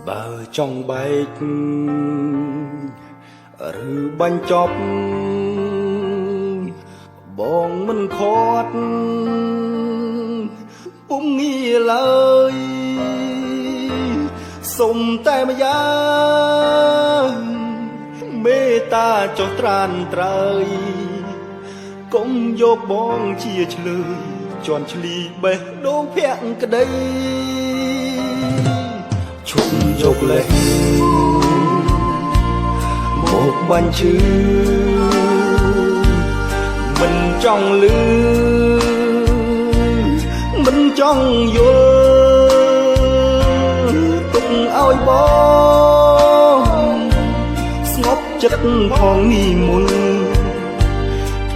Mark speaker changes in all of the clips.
Speaker 1: បើចង់បែកឬបាញ់ចប់បងមិនខាត់ពុំងាឡើយសុំតែម្យ៉ាងមេត្តាចុះត្រានត្រើយកុំយកបងជាឆ្លើយជន់ឈ្លីបេះដូងភក្តីឈប់យកលេសមកបាញ់ឈឺមិនចង់លឺមិនចង់យល់ទុកឲ្យបងស្ងប់ចិត្តផងនេះមុន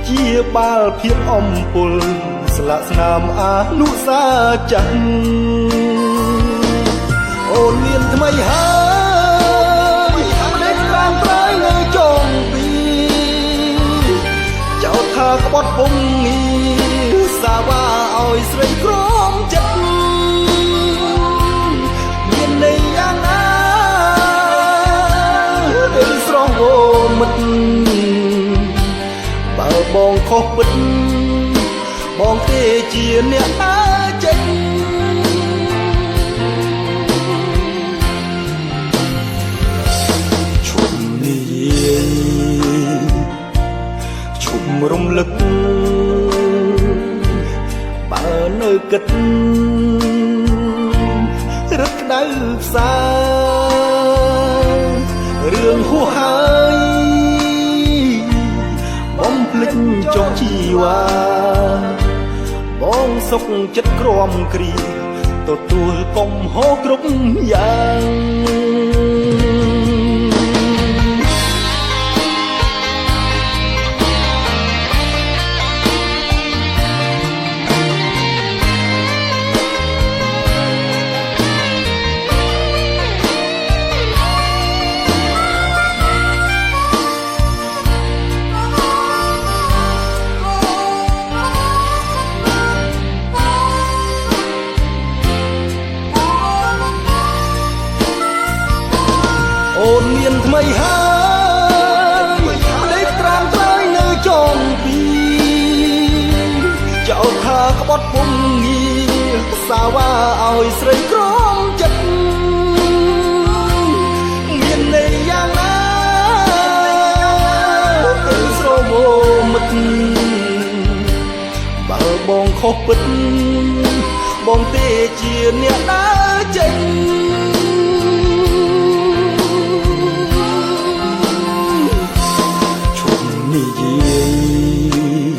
Speaker 1: ជាបាលភាពអំពុលស្លាកស្នាមអនុសាចាស់អូនមានថ្មីហើយដេកក្រានត្រៃនៅចុងពីចោទថាក្បត់ពុំងារសាវ៉ាឲ្យស្រីក្រមចិត្តមានន័យយ៉ាងណាពេលស្រស់វមិត្តបើបងខុសពិតបងទេជាអ្នកដើរចេញឈុំនិយាយឈុំរំលឹកបើនៅគិតរឹកក្តៅផ្សារឿងហួសហើយបំភ្លេចចុះជីវ៉ាបងសុខចិត្តក្រំគ្រីទទួលកំហុសគ្រប់យ៉ាងអូនមានថ្មីហើយដេកត្រាំត្រៃនៅចុងពីចោទថាក្បត់ពុំងារសាវ៉ាឲ្យស្រីក្រមចិត្តមានន័យយ៉ាងណាពេលស្រមោមិត្តបើបងខុសពិតបងទេជាអ្នកដើរចេញនិយាយ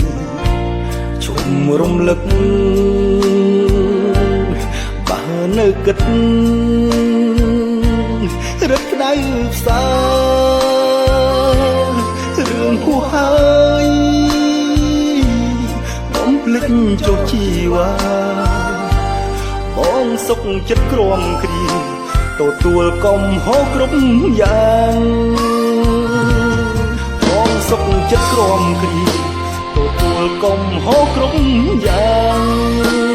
Speaker 1: ជុំរំលឹកបើនៅគិតរឹកក្តៅផ្សារឿងហួសហើយបំភ្លេចចុះជីវ៉ាបងសុខចិត្តក្រំគ្រីទទួលកំហុសគ្រប់យ៉ាងសុខចិត្តក្រំគ្រីទទួលកំហុសគ្រប់យ៉ាង